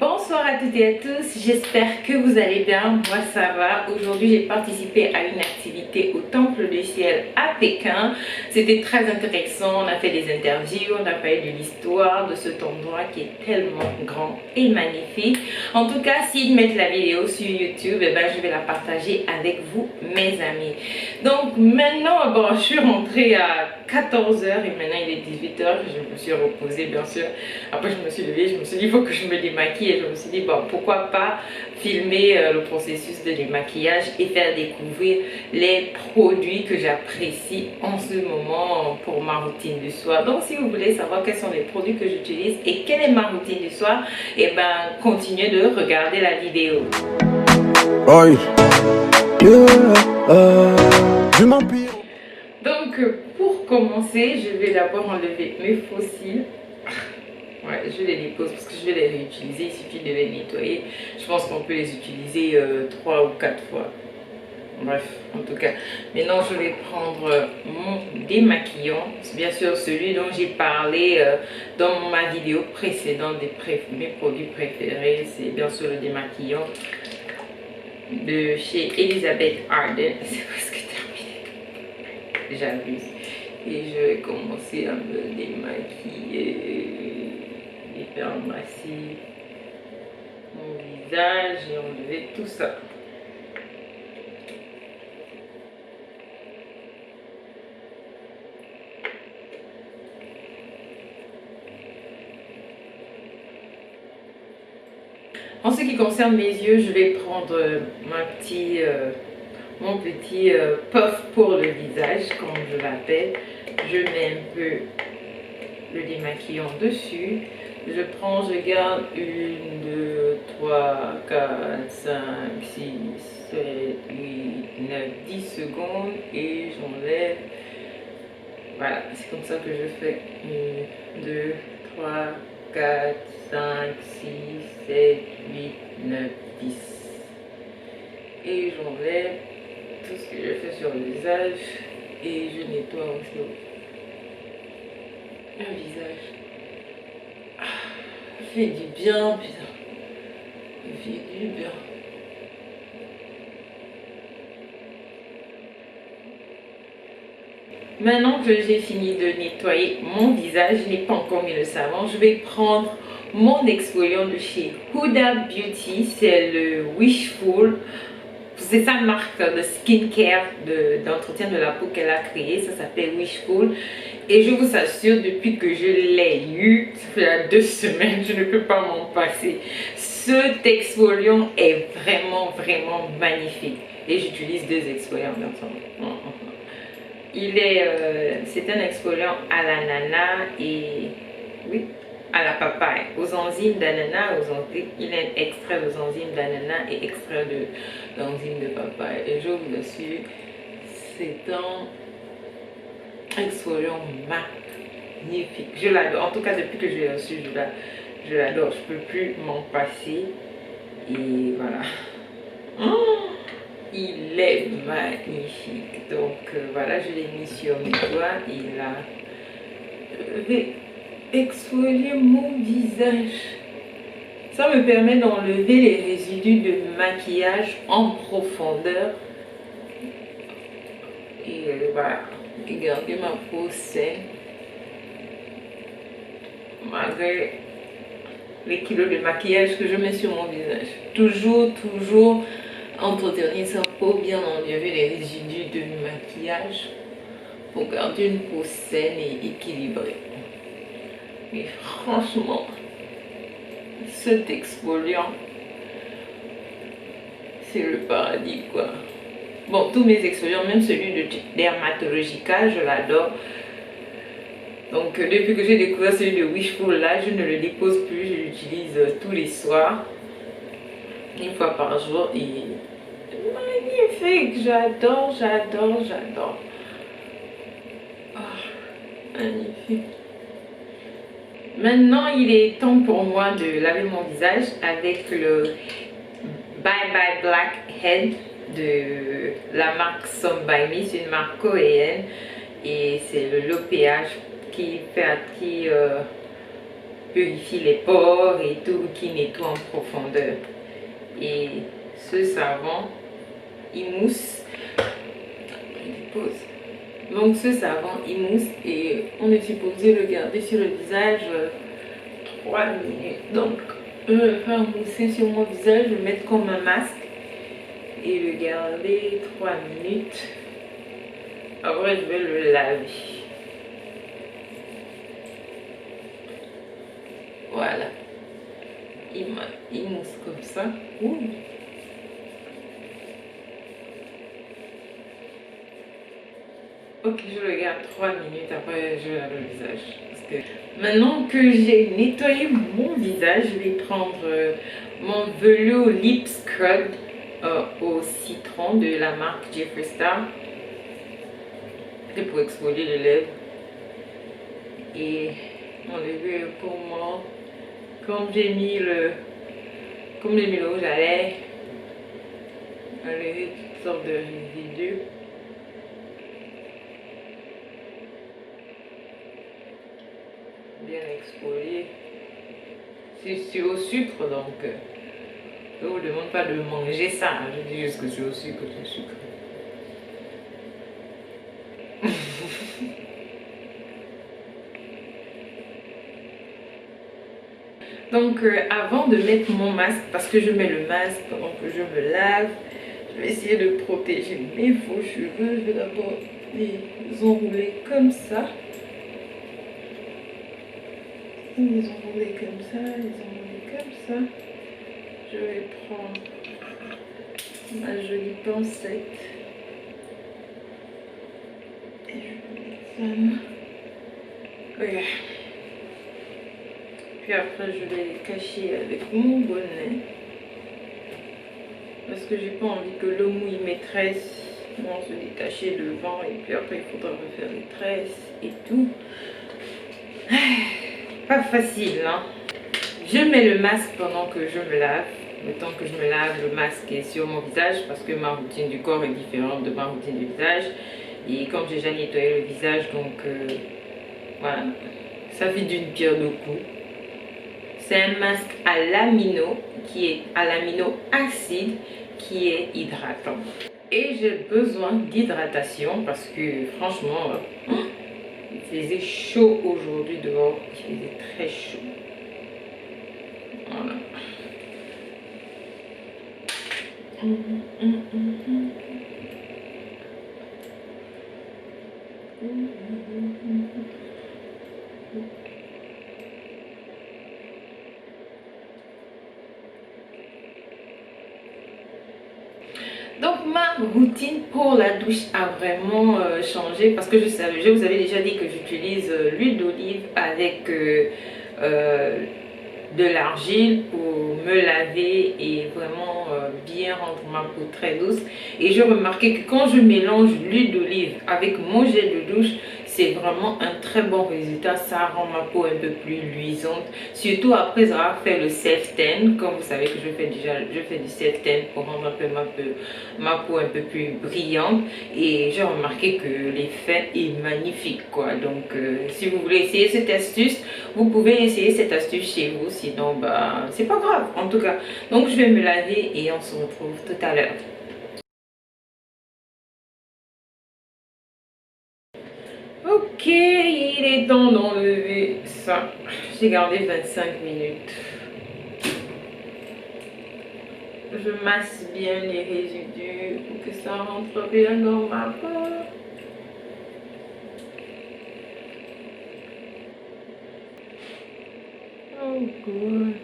Bonsoir à toutes et à tous, j'espère que vous allez bien, moi ça va. Aujourd'hui j'ai participé à une activité au Temple du Ciel à Pékin. C'était très intéressant, on a fait des interviews, on a parlé de l'histoire de cet endroit qui est tellement grand et magnifique. En tout cas, s'ils mettent la vidéo sur YouTube, je vais la partager avec vous mes amis. Donc maintenant, je suis rentrée à 14h et maintenant il est 18h, je me suis reposée bien sûr. Après je me suis levée, je me suis dit il faut que je me démaquille et je me suis dit pourquoi pas filmer le processus de démaquillage et faire découvrir les produits que j'apprécie en ce moment pour ma routine du soir. Donc si vous voulez savoir quels sont les produits que j'utilise et quelle est ma routine du soir, continuez de regarder la vidéo. Donc pour commencer, je vais d'abord enlever mes fossiles. Ouais, je les dépose parce que je vais les réutiliser, il suffit de les nettoyer. Je pense qu'on peut les utiliser 3 ou 4 fois. Bref, en tout cas, maintenant je vais prendre mon démaquillant. Bien sûr, celui dont j'ai parlé dans ma vidéo précédente mes produits préférés. C'est bien sûr le démaquillant de chez Elizabeth Arden. C'est presque terminé. J'abuse. Et je vais commencer à me démaquiller. Et faire masser mon visage et enlever tout ça. En ce qui concerne mes yeux, je vais prendre mon petit puff pour le visage, comme je l'appelle. Je mets un peu le démaquillant dessus. Je garde 1, 2, 3, 4, 5, 6, 7, 8, 9, 10 secondes et j'enlève. Voilà, c'est comme ça que je fais. 1, 2, 3, 4, 5, 6, 7, 8, 9, 10. Et j'enlève tout ce que je fais sur le visage et je nettoie aussi le visage. Ça fait du bien, putain. Ça fait du bien. Maintenant que j'ai fini de nettoyer mon visage, je n'ai pas encore mis le savon, je vais prendre mon exfoliant de chez Huda Beauty, c'est le Wishful. C'est sa marque de skincare, d'entretien de la peau qu'elle a créé, ça s'appelle Wishful. Et je vous assure, depuis que je l'ai eu, ça fait 2 semaines, je ne peux pas m'en passer. Cet exfoliant est vraiment magnifique. Et j'utilise 2 exfoliants ensemble. C'est un exfoliant à l'ananas et oui, à la papaye, aux enzymes d'ananas, il est extrait aux enzymes d'ananas et extrait d'enzymes de papaye. Et je vous assure, c'est un exfoliant magnifique. Je l'adore. En tout cas, depuis que je l'ai reçu, je l'adore. Je ne peux plus m'en passer. Et voilà. Il est magnifique. Donc voilà, je l'ai mis sur mes doigts et là, je vais exfolier mon visage. Ça me permet d'enlever les résidus de maquillage en profondeur. Et voilà, et garder ma peau saine. Malgré les kilos de maquillage que je mets sur mon visage. Toujours entretenir sa peau, bien enlever les résidus de maquillage pour garder une peau saine et équilibrée. Mais franchement, cet exfoliant, c'est le paradis quoi. Bon, tous mes exfoliants, même celui de Dermatologica, je l'adore. Donc depuis que j'ai découvert celui de Wishful là, je ne le dépose plus, je l'utilise tous les soirs, 1 fois par jour et magnifique, j'adore. Magnifique. Maintenant, il est temps pour moi de laver mon visage avec le Bye Bye Blackhead de la marque Some By Me. C'est une marque coréenne et c'est le low pH qui purifie les pores et tout, qui nettoie en profondeur. Et ce savon, il mousse. Donc ce savon, il mousse et on est supposé le garder sur le visage 3 minutes. Donc je vais le faire mousser sur mon visage, le mettre comme un masque et le garder 3 minutes. Après je vais le laver. Voilà. Il mousse comme ça. Ouh. Ok, je le garde 3 minutes, après je lave le visage. Parce que maintenant que j'ai nettoyé mon visage, je vais prendre mon Velour Lip Scrub au citron de la marque Jeffree Star. C'est pour exfolier les lèvres. Et enlever le poumon. Comme j'ai mis le rouge à lèvres, enlever toutes sortes de résidus. Bien exfolié. C'est au sucre, donc je ne vous demande pas de manger ça, hein. Je dis juste que c'est au sucre, du sucre. Donc avant de mettre mon masque, parce que je mets le masque pendant que je me lave, je vais essayer de protéger mes faux cheveux. Je vais d'abord les enrouler comme ça. Les enrouler comme ça, les enrouler comme ça. Je vais prendre ma jolie pincette et je vais mettre ça. Regarde. Puis après je vais les cacher avec mon bonnet. Parce que j'ai pas envie que le mou il maîtresse. Bon, se détacher devant et puis après il faudra refaire les tresses et tout. Pas facile, hein. Je mets le masque pendant que je me lave. Le temps que je me lave, le masque est sur mon visage parce que ma routine du corps est différente de ma routine du visage. Et comme j'ai déjà nettoyé le visage, donc voilà, ça fait d'une pierre deux coups. C'est un masque à l'amino, qui est à l'amino acide, qui est hydratant. Et j'ai besoin d'hydratation parce que franchement, il faisait chaud aujourd'hui dehors. Il faisait très chaud. Voilà. Donc ma routine pour la douche a vraiment changé parce que je vous avais déjà dit que j'utilise l'huile d'olive avec de l'argile pour me laver et vraiment bien rendre ma peau très douce. Et je remarquais que quand je mélange l'huile d'olive avec mon gel de douche, c'est vraiment un très bon résultat. Ça rend ma peau un peu plus luisante, surtout après avoir fait le self-tan. Comme vous savez que je fais du self-tan pour rendre un peu ma peau un peu plus brillante. Et j'ai remarqué que l'effet est magnifique, quoi. Donc si vous voulez essayer cette astuce, vous pouvez essayer cette astuce chez vous. Sinon, bah, c'est pas grave en tout cas. Donc je vais me laver et on se retrouve tout à l'heure. Ok, il est temps d'enlever ça. J'ai gardé 25 minutes. Je masse bien les résidus pour que ça rentre bien dans ma peau. Oh good.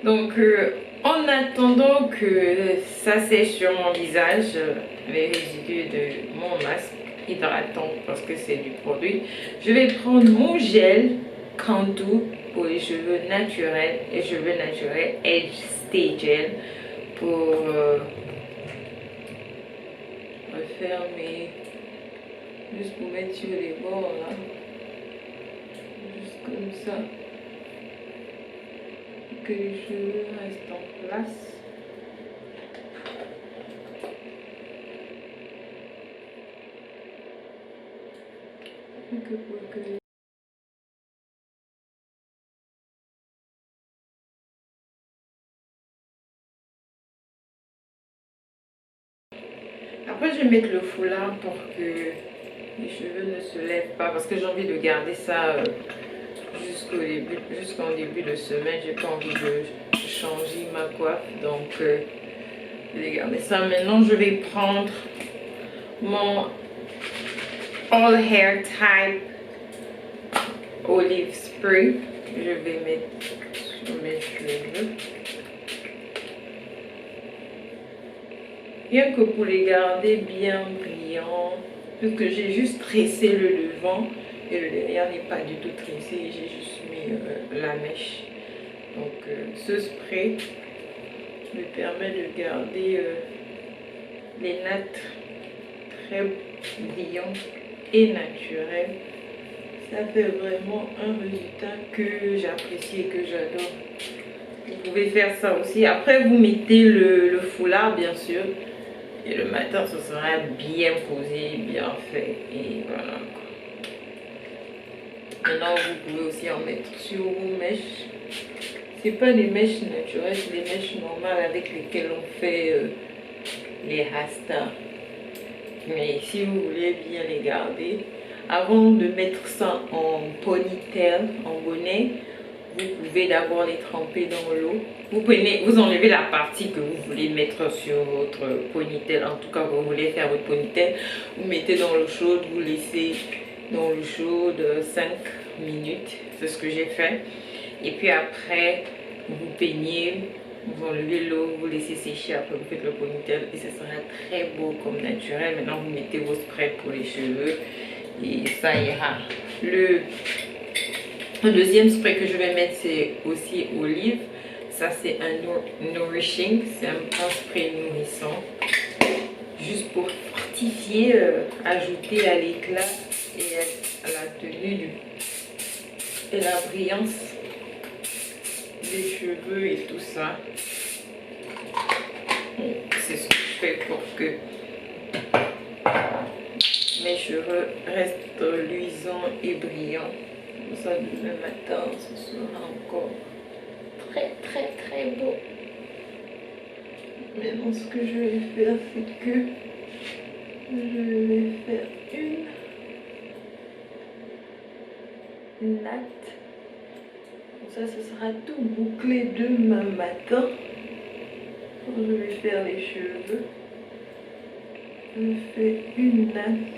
Donc en attendant que ça sèche sur mon visage, les résidus de mon masque hydratant parce que c'est du produit, je vais prendre mon gel Cantu pour les cheveux naturels, Edge Stay Gel pour refaire juste pour mettre sur les bords là, juste comme ça. que je reste en place. Après, je vais mettre le foulard pour que les cheveux ne se lèvent pas parce que j'ai envie de garder ça jusqu'en début de semaine. J'ai pas envie de changer ma coiffe, donc je vais garder ça. Maintenant, je vais prendre mon All Hair Type Olive Spray. Je vais mettre sur mes cheveux. Rien que pour les garder bien brillants, puisque j'ai juste tressé le devant et le derrière n'est pas du tout tressé, j'ai juste mis la mèche. Donc ce spray me permet de garder les nattes très brillantes et naturelles. Ça fait vraiment un résultat que j'apprécie et que j'adore. Vous pouvez faire ça aussi. Après, vous mettez le foulard, bien sûr. Et le matin, ce sera bien posé, bien fait. Et voilà. Maintenant, vous pouvez aussi en mettre sur vos mèches. C'est pas des mèches naturelles, c'est des mèches normales avec lesquelles on fait les rastas. Mais si vous voulez bien les garder, avant de mettre ça en ponytail, en bonnet, vous pouvez d'abord les tremper dans l'eau. Vous enlevez la partie que vous voulez mettre sur votre ponytail. En tout cas, vous voulez faire votre ponytail. Vous mettez dans l'eau chaude, vous laissez dans l'eau chaude 5 minutes. C'est ce que j'ai fait. Et puis après, vous peignez, vous enlevez l'eau, vous laissez sécher. Après, vous faites le ponytail et ce sera très beau comme naturel. Maintenant, vous mettez vos sprays pour les cheveux et ça ira. Le deuxième spray que je vais mettre, c'est aussi olive. Ça, c'est un nourishing. C'est un spray nourrissant. Juste pour fortifier, ajouter à l'éclat et à la tenue et la brillance des cheveux et tout ça. C'est ce que je fais pour que mes cheveux restent luisants et brillants. Ça, demain matin, ce sera encore très beau. Maintenant, ce que je vais faire, c'est que je vais faire une natte. Ça, ce sera tout bouclé demain matin. Quand je vais faire les cheveux, je fais une natte.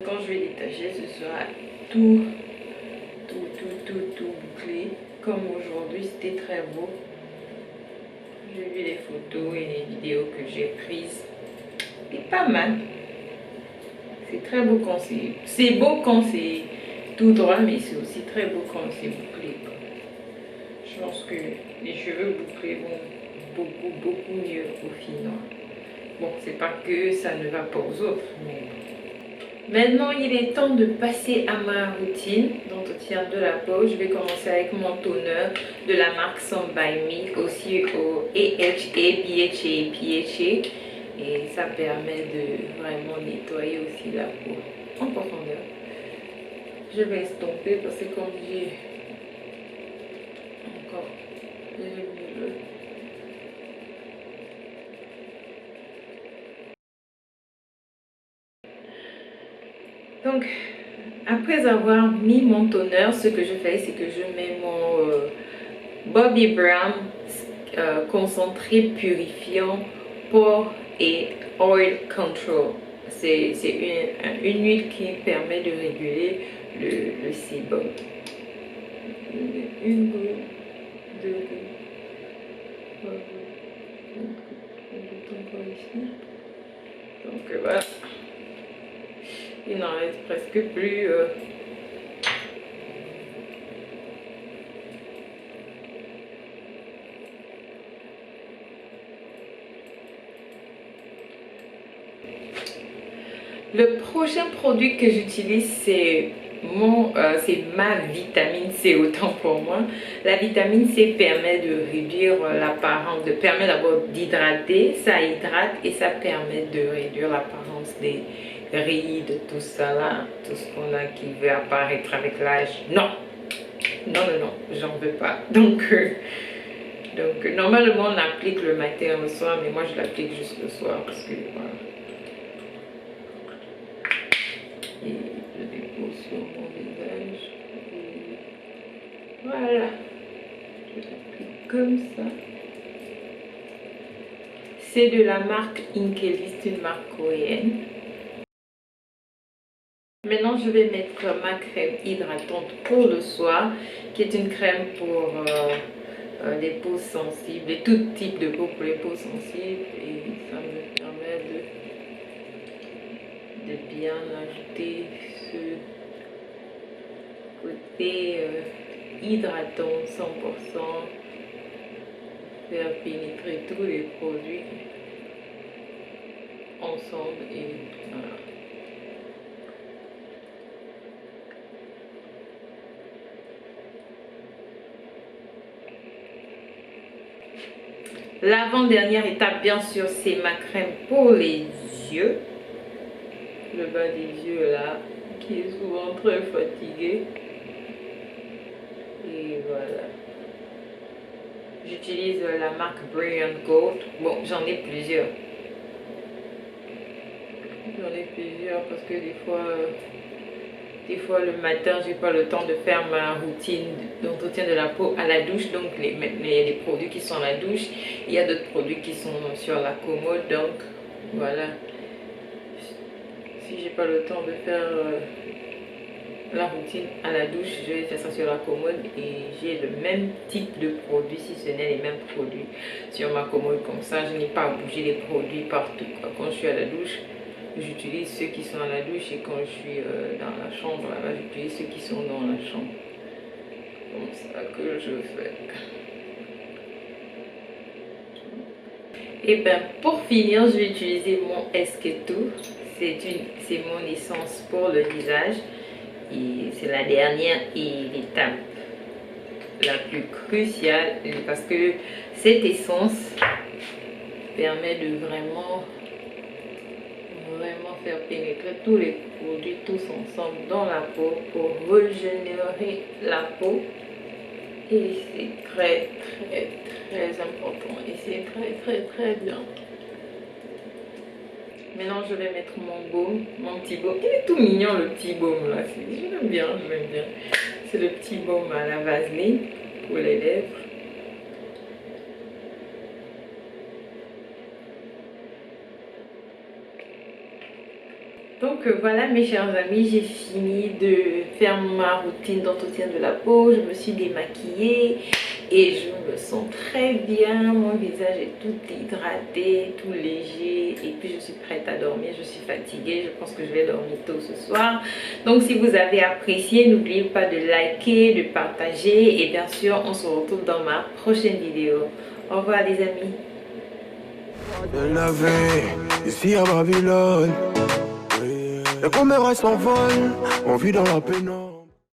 Quand je vais détacher, ce sera tout bouclé. Comme aujourd'hui, c'était très beau. J'ai vu les photos et les vidéos que j'ai prises. C'est pas mal. C'est très beau quand c'est beau quand c'est tout droit, mais c'est aussi très beau quand c'est bouclé. Je pense que les cheveux bouclés vont beaucoup mieux aux filles noires. Bon, c'est pas que ça ne va pas aux autres, mais maintenant, il est temps de passer à ma routine d'entretien de la peau. Je vais commencer avec mon toner de la marque Some by Me, aussi au AHA, BHA, PHA. Et ça permet de vraiment nettoyer aussi la peau en profondeur. Je vais estomper parce que comme j'ai encore les cheveux. Donc, après avoir mis mon toner, ce que je fais, c'est que je mets mon Bobbi Brown concentré purifiant pore et oil control. C'est une huile qui permet de réguler le sébum. Une goutte, deux gouttes, trois gouttes, encore ici. Donc voilà. Il n'en reste presque plus. Le prochain produit que j'utilise, c'est ma vitamine C, autant pour moi. La vitamine C permet de réduire l'apparence, permet d'abord d'hydrater, ça hydrate et ça permet de réduire l'apparence des rides, tout ça là, tout ce qu'on a qui veut apparaître avec l'âge. Non, non, non, non, j'en veux pas. Donc, normalement on applique le matin et le soir, mais moi je l'applique juste le soir parce que voilà. Et je dépose sur mon visage. Et voilà. Je l'applique comme ça. C'est de la marque Inkeli, c'est une marque coréenne. Maintenant, je vais mettre ma crème hydratante pour le soir, qui est une crème pour les peaux sensibles, et tout type de peau pour les peaux sensibles. Et ça me permet de bien ajouter ce côté hydratant 100%, faire pénétrer tous les produits ensemble et voilà. L'avant-dernière étape, bien sûr, c'est ma crème pour les yeux. Le bas des yeux là, qui est souvent très fatigué. Et voilà. J'utilise la marque Brilliant Gold. Bon, j'en ai plusieurs. Parce que des fois le matin, j'ai pas le temps de faire ma routine d'entretien de la peau à la douche. Donc, il y a des produits qui sont à la douche. Il y a d'autres produits qui sont sur la commode. Donc, voilà. Si j'ai pas le temps de faire la routine à la douche, je vais faire ça sur la commode et j'ai le même type de produit, si ce n'est les mêmes produits sur ma commode. Comme ça, je n'ai pas à bouger les produits partout. Quand je suis à la douche, j'utilise ceux qui sont à la douche et quand je suis dans la chambre, là, j'utilise ceux qui sont dans la chambre. Comme ça que je fais. Et bien, pour finir, je vais utiliser mon Esqueto. C'est mon essence pour le visage. Et c'est la dernière et l'étape la plus cruciale parce que cette essence permet de vraiment faire pénétrer tous les produits tous ensemble dans la peau pour régénérer la peau. Et c'est très important et c'est très bien. Maintenant, je vais mettre mon baume, mon petit baume. Il est tout mignon, le petit baume là. Je l'aime bien, C'est le petit baume à la vaseline pour les lèvres. Donc voilà mes chers amis, j'ai fini de faire ma routine d'entretien de la peau. Je me suis démaquillée et je me sens très bien. Mon visage est tout hydraté, tout léger et puis je suis prête à dormir. Je suis fatiguée, je pense que je vais dormir tôt ce soir. Donc si vous avez apprécié, n'oubliez pas de liker, de partager et bien sûr on se retrouve dans ma prochaine vidéo. Au revoir les amis. De la vie, ici à Babylone. Les commères s'envolent, on vit dans la pénombre.